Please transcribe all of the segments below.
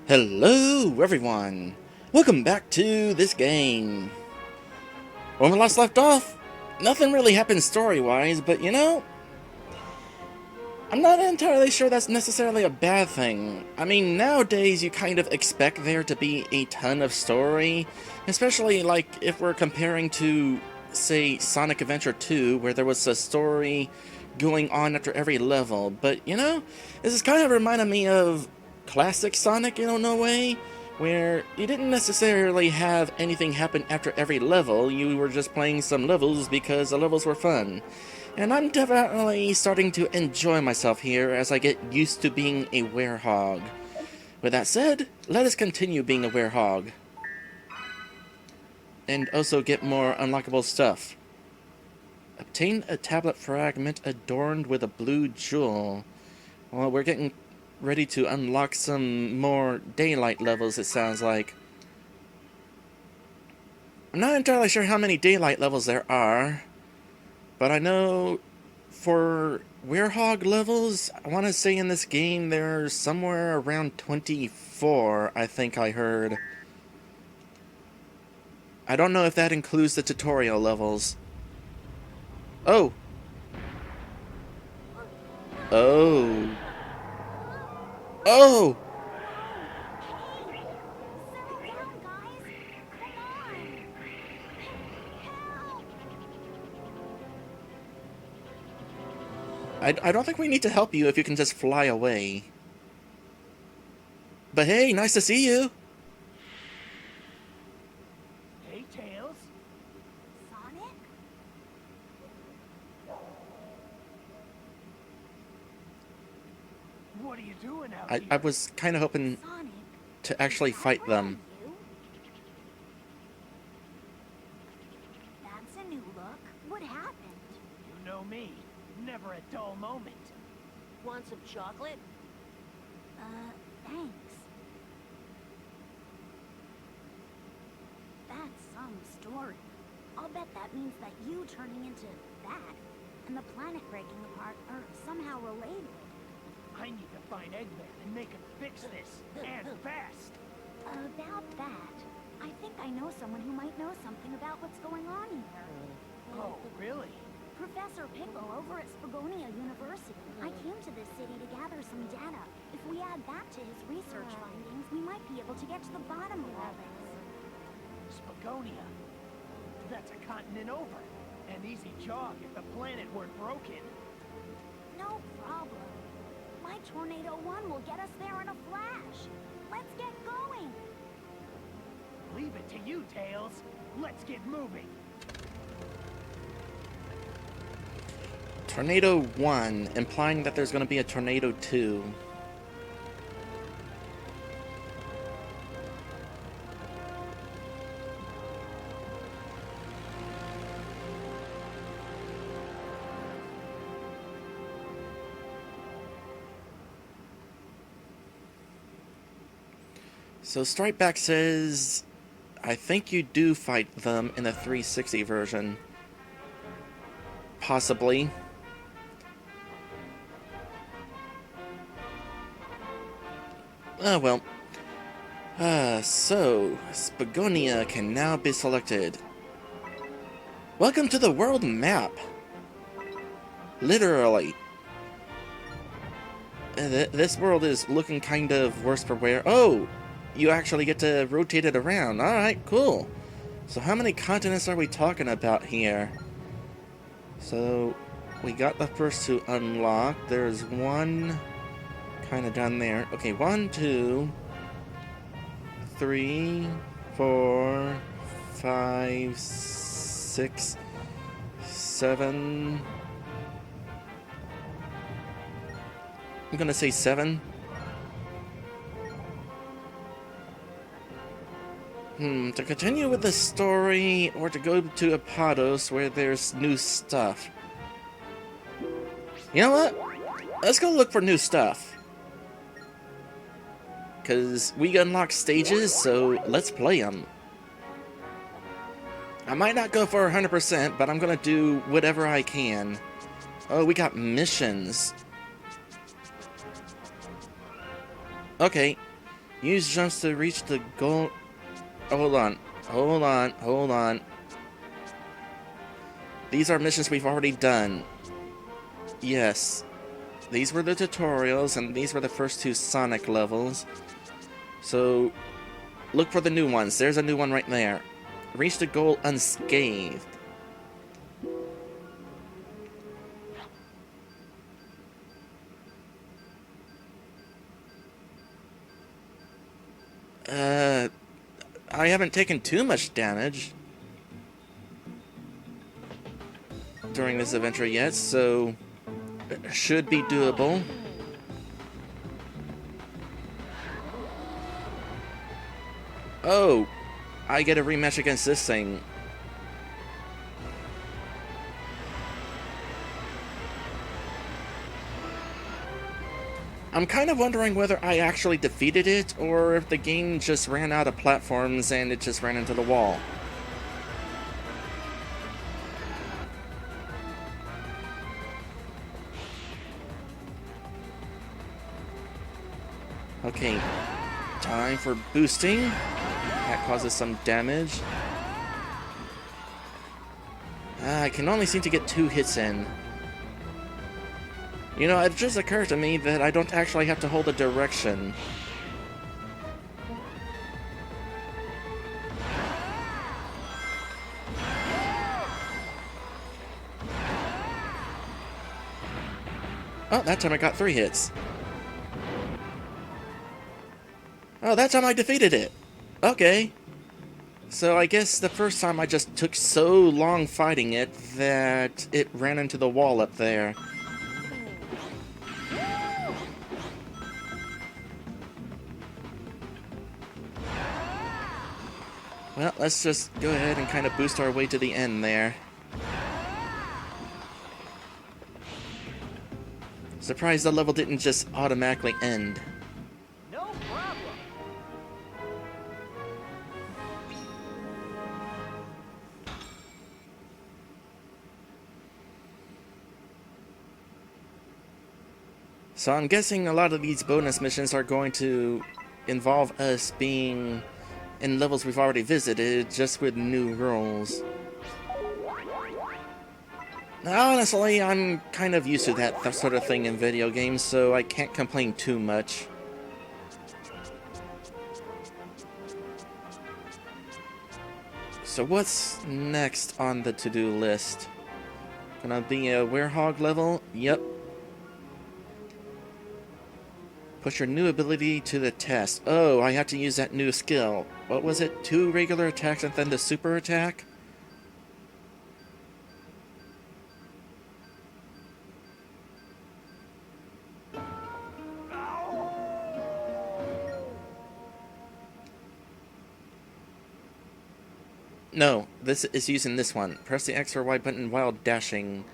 Hello everyone! Welcome back to this game. When we last left off, nothing really happened story-wise, but you know, I'm not entirely sure that's necessarily a bad thing. I mean, nowadays you kind of expect there to be a ton of story, especially like if we're comparing to, say, Sonic Adventure 2, where there was a story going on after every level, but you know, this is kind of reminding me of classic Sonic in a way, where you didn't necessarily have anything happen after every level, you were just playing some levels because the levels were fun. And I'm definitely starting to enjoy myself here as I get used to being a werehog. With that said, let us continue being a werehog. And also get more unlockable stuff. Obtain a tablet fragment adorned with a blue jewel. Well, we're getting ready to unlock some more daylight levels, it sounds like. I'm not entirely sure how many daylight levels there are, but I know for werehog levels, I want to say in this game there's somewhere around 24, I think I heard. I don't know if that includes the tutorial levels. Oh! Oh! Oh! I don't think we need to help you if you can just fly away. But hey, nice to see you! Hey, Tails. Sonic? What are you doing out I here? was kind of hoping Sonic? to actually fight them. You? That's a new look. What happened? You know me. Never a dull moment. Want some chocolate? Thanks. That's some story. I'll bet that means that you turning into that and the planet breaking apart are somehow related. I need to find Eggman and make him fix this. And fast. About that, I think I know someone who might know something about what's going on here. Oh, really? Professor Pickle over at Spagonia University. I came to this city to gather some data. If we add that to his research findings, we might be able to get to the bottom of all this. Spagonia. That's a continent over. An easy jog if the planet weren't broken. No problem. My Tornado 1 will get us there in a flash. Let's get going. Leave it to you, Tails. Let's get moving. Tornado 1, implying that there's going to be a Tornado 2. So Stripeback says, I think you do fight them in the 360 version. Possibly. Well. So, Spagonia can now be selected. Welcome to the world map! Literally. This world is looking kind of worse for wear. Oh! You actually get to rotate it around. Alright, cool. So how many continents are we talking about here? So, we got the first two unlocked. There's one kind of down there. Okay, 1, 2, 3, 4, 5, 6, 7. I'm gonna say 7. To continue with the story, or to go to Apados where there's new stuff. You know what? Let's go look for new stuff. Because we unlock stages, so let's play them. I might not go for 100%, but I'm gonna do whatever I can. Oh, we got missions. Okay, Use jumps to reach the goal. Oh, hold on. Hold on. Hold on. These are missions we've already done. Yes. These were the tutorials, and these were the first 2 Sonic levels. So, look for the new ones. There's a new one right there. Reach the goal unscathed. I haven't taken too much damage during this adventure yet, so it should be doable. Oh, I get a rematch against this thing. I'm kind of wondering whether I actually defeated it, or if the game just ran out of platforms and it just ran into the wall. Okay, time for boosting. That causes some damage. I can only seem to get 2 hits in. You know, it just occurred to me that I don't actually have to hold a direction. Oh, that time I got 3 hits. Oh, that time I defeated it. Okay. So I guess the first time I just took so long fighting it that it ran into the wall up there. Well, let's just go ahead and kind of boost our way to the end there. Surprised the level didn't just automatically end. No problem. So I'm guessing a lot of these bonus missions are going to involve us being in levels we've already visited, just with new rules. Now, honestly, I'm kind of used to that sort of thing in video games, so I can't complain too much. So what's next on the to-do list? Gonna be a werehog level? Yep. Put your new ability to the test. Oh, I have to use that new skill. What was it? 2 regular attacks and then the super attack? No, this is using this one. Press the X or Y button while dashing.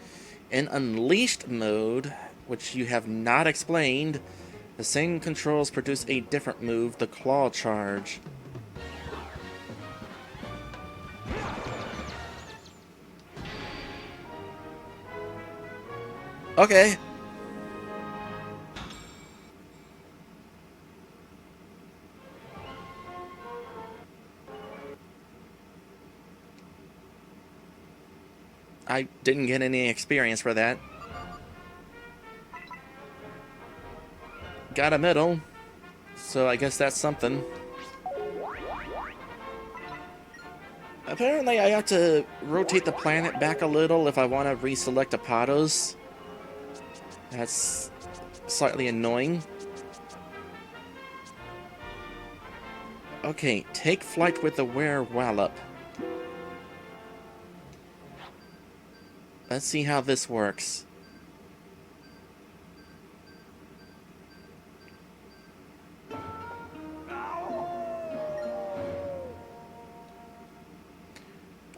In Unleashed mode, which you have not explained, the same controls produce a different move, the Claw Charge. Okay. I didn't get any experience for that. Got a medal, so I guess that's something. Apparently I have to rotate the planet back a little if I want to reselect Apatos. That's slightly annoying. Okay, take flight with the Were-Wallop. Let's see how this works.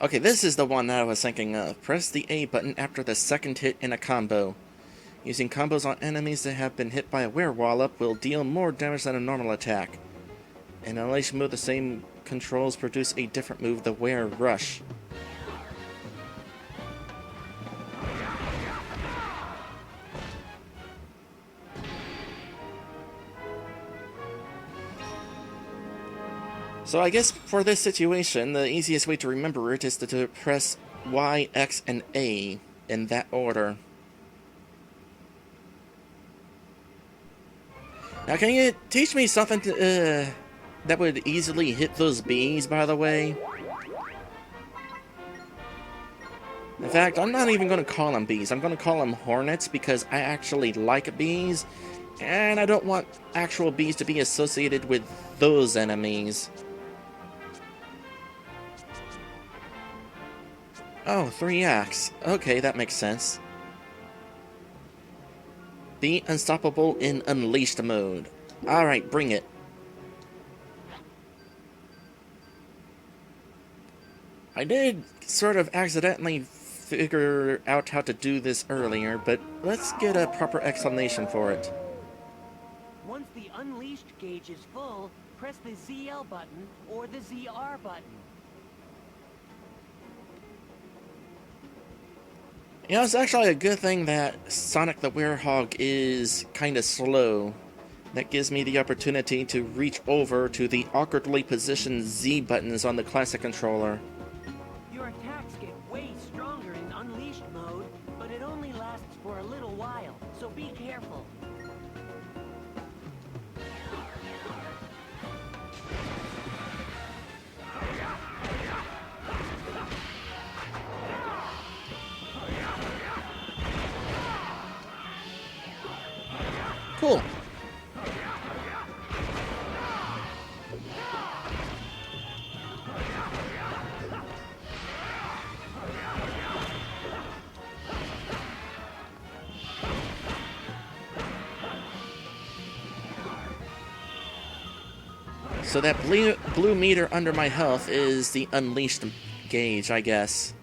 Okay, this is the one that I was thinking of. Press the A button after the second hit in a combo. Using combos on enemies that have been hit by a Were-Wallop will deal more damage than a normal attack. In Unleashed mode, the same controls produce a different move, the Were-Rush. So I guess for this situation, the easiest way to remember it is to press Y, X, and A in that order. Now, can you teach me something that would easily hit those bees, by the way? In fact, I'm not even going to call them bees. I'm going to call them hornets because I actually like bees, and I don't want actual bees to be associated with those enemies. Oh, 3x. Okay, that makes sense. Be unstoppable in unleashed mode. Alright, bring it. I did sort of accidentally figure out how to do this earlier, but let's get a proper explanation for it. Once the unleashed gauge is full, press the ZL button or the ZR button. You know, it's actually a good thing that Sonic the Werehog is kinda slow. That gives me the opportunity to reach over to the awkwardly positioned Z buttons on the classic controller. Your attacks get way stronger in unleashed mode, but it only lasts for a little while, so be careful. Cool. So that blue meter under my health is the unleashed gauge, I guess.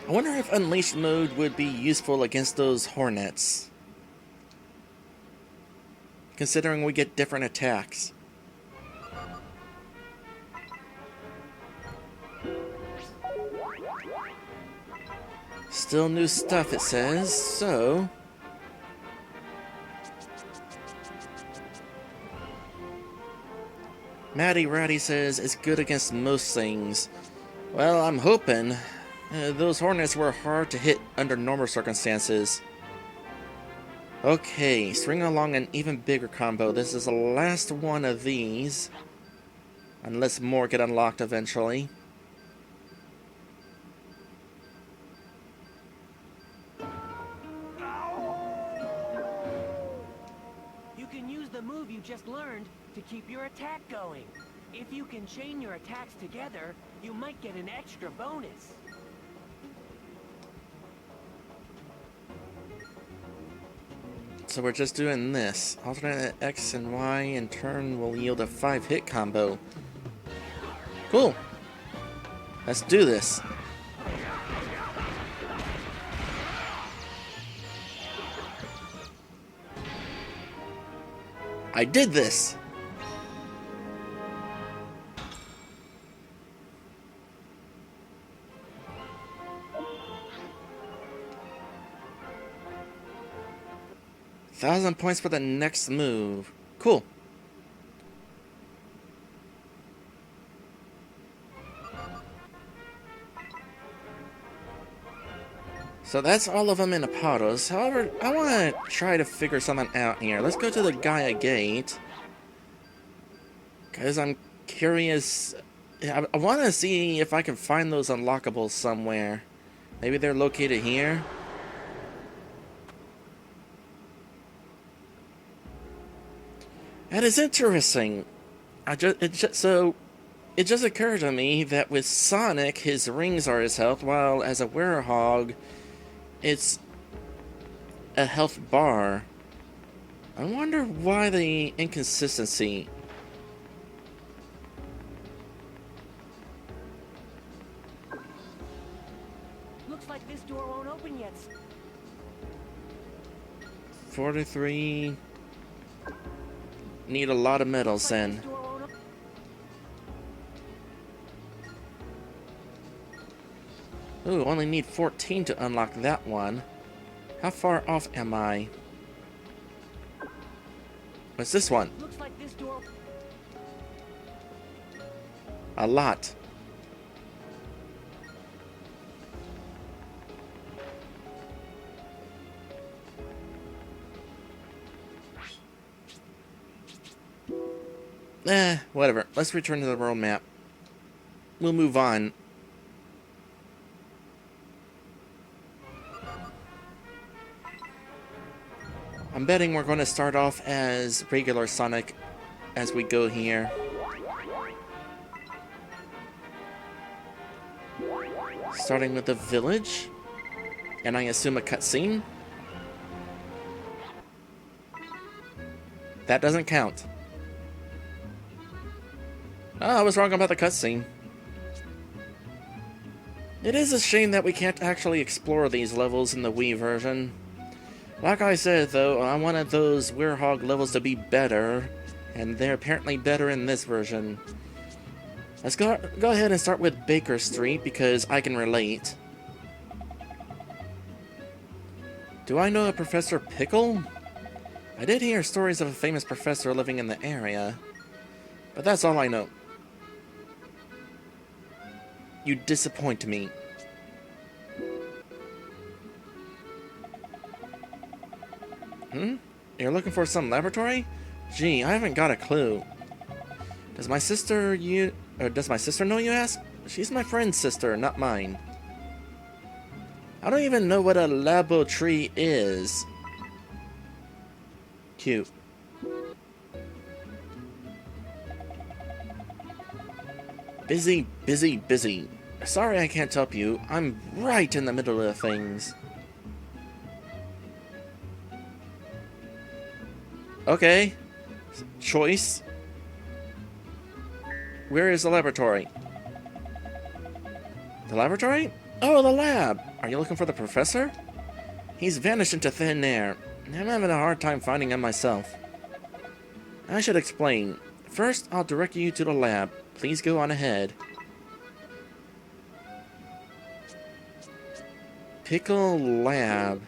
I wonder if unleashed mode would be useful against those hornets, considering we get different attacks. Still new stuff, it says, so... Matty Ratty says it's good against most things. Well, I'm hoping. Those hornets were hard to hit under normal circumstances. Okay, string along an even bigger combo. This is the last one of these. Unless more get unlocked eventually. You can use the move you just learned to keep your attack going. If you can chain your attacks together, you might get an extra bonus. So we're just doing this. Alternate X and Y in turn will yield a 5-hit combo. Cool. Let's do this. I did this! $1,000 points for the next move. Cool. So that's all of them in Apodos. However, I want to try to figure something out here. Let's go to the Gaia Gate. Because I'm curious. I want to see if I can find those unlockables somewhere. Maybe they're located here. That is interesting. It just occurred to me that with Sonic, his rings are his health, while as a Werehog, it's a health bar. I wonder why the inconsistency. Looks like this door won't open yet. 43. Need a lot of metals then. Ooh, only need 14 to unlock that one. How far off am I? What's this one? Looks like this door. A lot. Whatever. Let's return to the world map. We'll move on. I'm betting we're going to start off as regular Sonic as we go here. Starting with the village. And I assume a cutscene. That doesn't count. Oh, I was wrong about the cutscene. It is a shame that we can't actually explore these levels in the Wii version. Like I said, though, I wanted those Werehog levels to be better, and they're apparently better in this version. Let's go ahead and start with Baker Street, because I can relate. Do I know a Professor Pickle? I did hear stories of a famous professor living in the area, but that's all I know. You disappoint me. You're looking for some laboratory? Gee, I haven't got a clue. Does my sister know you ask? She's my friend's sister, not mine. I don't even know what a laboratory is. Cute. Busy, busy, busy. Sorry I can't help you. I'm right in the middle of things. Okay. Choice. Where is the laboratory? The laboratory? Oh, the lab! Are you looking for the professor? He's vanished into thin air. I'm having a hard time finding him myself. I should explain. First, I'll direct you to the lab. Please go on ahead. Pickle Lab.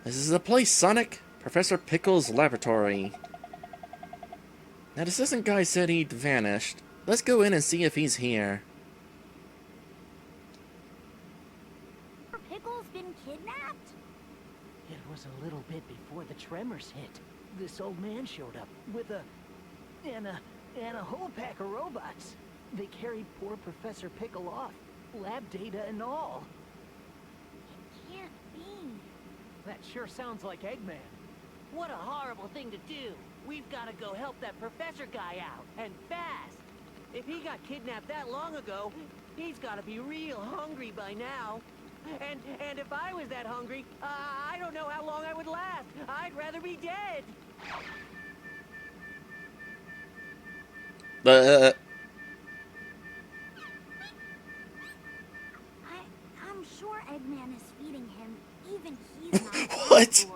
This is the place, Sonic. Professor Pickle's laboratory. That assistant guy said he'd vanished. Let's go in and see if he's here. Pickle's been kidnapped? It was a little bit before the tremors hit. This old man showed up with a whole pack of robots. They carried poor Professor Pickle off, lab data and all. It can't be. That sure sounds like Eggman. What a horrible thing to do. We've got to go help that professor guy out, and fast. If he got kidnapped that long ago, he's got to be real hungry by now. And if I was that hungry, I don't know how long I would last. I'd rather be dead. I'm sure Eggman is feeding him. Even he's not. What?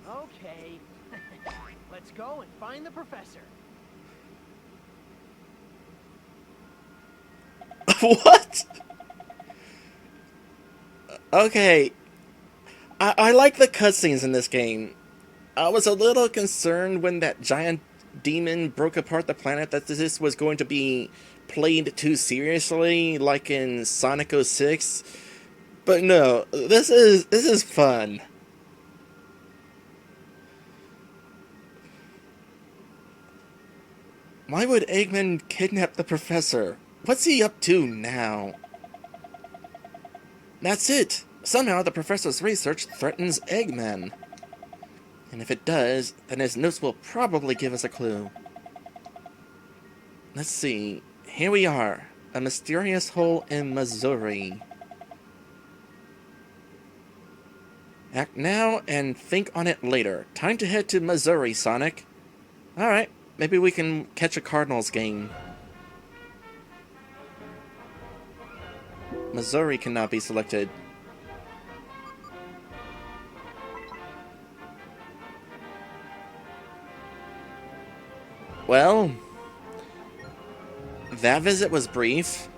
Okay. Let's go and find the professor. What? Okay. I like the cutscenes in this game. I was a little concerned when that giant demon broke apart the planet that this was going to be played too seriously, like in Sonic 06. But no, this is fun. Why would Eggman kidnap the professor? What's he up to now? That's it! Somehow the professor's research threatens Eggman. And if it does, then his notes will probably give us a clue. Let's see. Here we are. A mysterious hole in Missouri. Act now and think on it later. Time to head to Missouri, Sonic. Alright, maybe we can catch a Cardinals game. Missouri cannot be selected. Well, that visit was brief.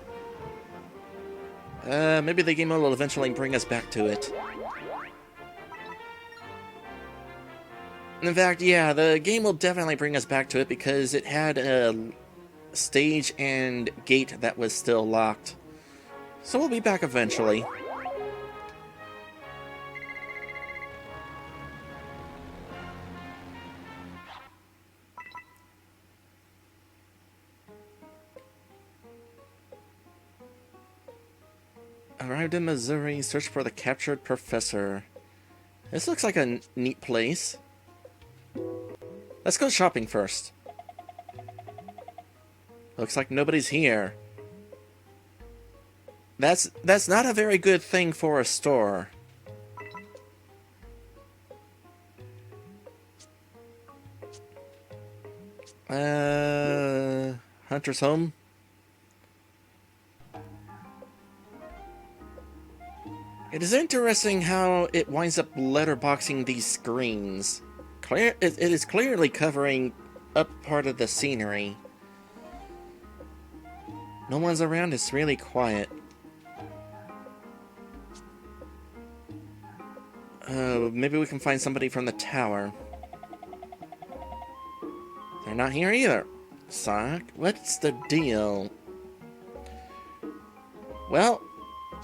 Maybe the game will eventually bring us back to it. In fact, yeah, the game will definitely bring us back to it because it had a stage and gate that was still locked. So we'll be back eventually. Arrived in Missouri, search for the captured professor. This looks like a neat place. Let's go shopping first. Looks like nobody's here. That's not a very good thing for a store. Hunter's home. It is interesting how it winds up letterboxing these screens. It is clearly covering up part of the scenery. No one's around, it's really quiet. Maybe we can find somebody from the tower. They're not here either. Sonic, what's the deal? Well,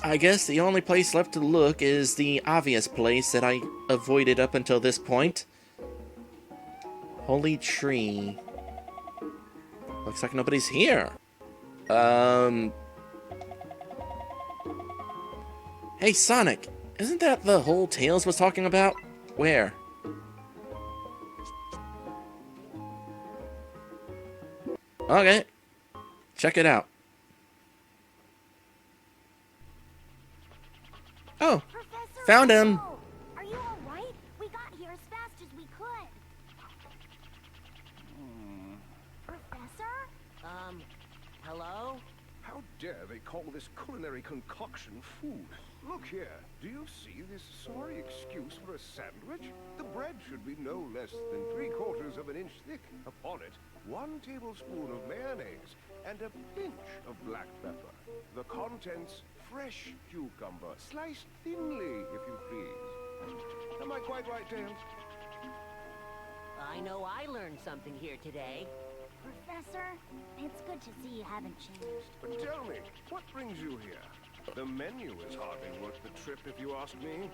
I guess the only place left to look is the obvious place that I avoided up until this point. Holy tree. Looks like nobody's here. Hey, Sonic, isn't that the hole Tails was talking about? Where? Okay, check it out. Oh, Professor found him. Pickle! Are you all right? We got here as fast as we could. Professor? Hello? How dare they call this culinary concoction food? Look here, do you see this sorry excuse for a sandwich? The bread should be no less than 3/4 of an inch thick. Upon it, 1 tablespoon of mayonnaise and a pinch of black pepper. The contents, fresh cucumber, sliced thinly, if you please. Am I quite right, Tails? I know I learned something here today. Professor, it's good to see you haven't changed. But tell me, what brings you here? The menu is hardly worth the trip, if you ask me.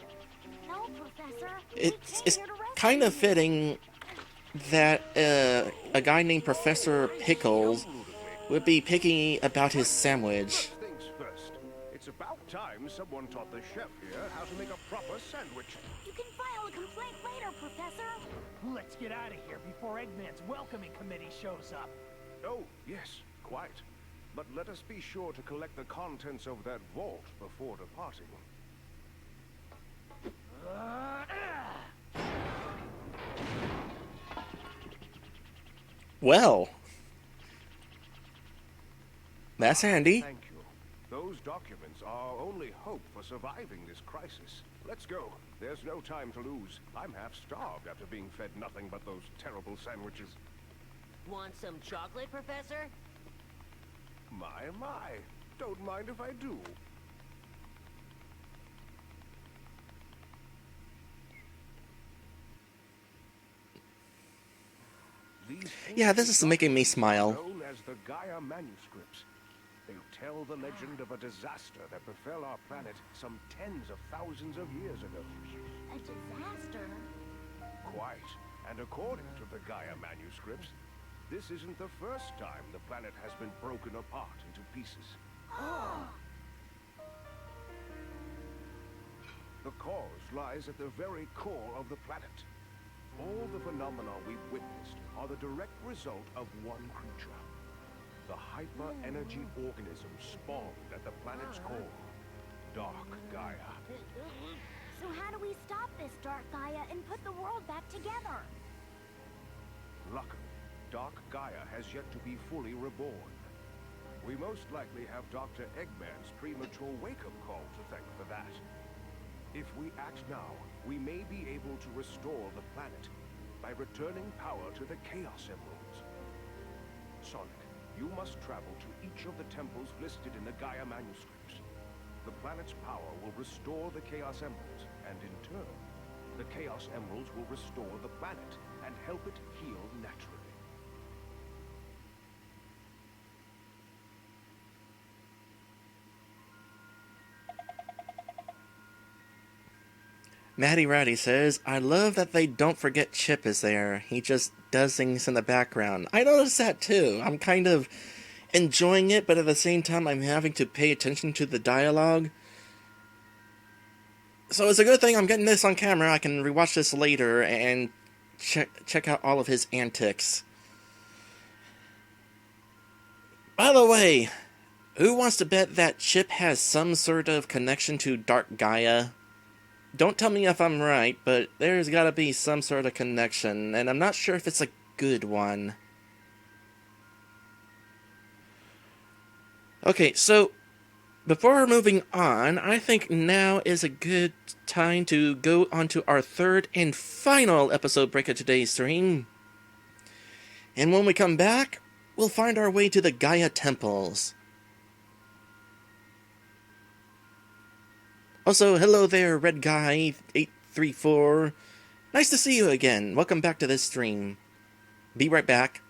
No, Professor. It's kind of fitting that a guy named Professor Pickles would be picky about his sandwich. First things first. It's about time someone taught the chef here how to make a proper sandwich. You can file a complaint later, Professor. Let's get out of here before Eggman's welcoming committee shows up. Oh, yes, quite. But let us be sure to collect the contents of that vault before departing. Well, that's handy. Thank you. Those documents are our only hope for surviving this crisis. Let's go. There's no time to lose. I'm half starved after being fed nothing but those terrible sandwiches. Want some chocolate, Professor? My. Don't mind if I do. Yeah, this is making me smile. Known as the Gaia manuscripts. They tell the legend of a disaster that befell our planet some tens of thousands of years ago. A disaster? Quite. And according to the Gaia manuscripts, this isn't the first time the planet has been broken apart into pieces. The cause lies at the very core of the planet. All the phenomena we've witnessed are the direct result of one creature. The hyper-energy organism spawned at the planet's core, Dark Gaia. So how do we stop this Dark Gaia and put the world back together? Luckily, Dark Gaia has yet to be fully reborn. We most likely have Dr. Eggman's premature wake-up call to thank for that. If we act now, we may be able to restore the planet by returning power to the Chaos Emeralds. Sonic, You must travel to each of the temples listed in the Gaia manuscripts. The planet's power will restore the Chaos Emeralds, and in turn, the Chaos Emeralds will restore the planet and help it heal naturally. Matty Rowdy says, I love that they don't forget Chip is there. He just does things in the background. I noticed that too. I'm kind of enjoying it, but at the same time I'm having to pay attention to the dialogue. So it's a good thing I'm getting this on camera. I can rewatch this later and check out all of his antics. By the way, who wants to bet that Chip has some sort of connection to Dark Gaia? Don't tell me if I'm right, but there's gotta be some sort of connection, and I'm not sure if it's a good one. Okay, so before moving on, I think now is a good time to go on to our third and final episode break of today's stream. And when we come back, we'll find our way to the Gaia temples. Also, hello there, Red Guy 834. Nice to see you again. Welcome back to this stream. Be right back.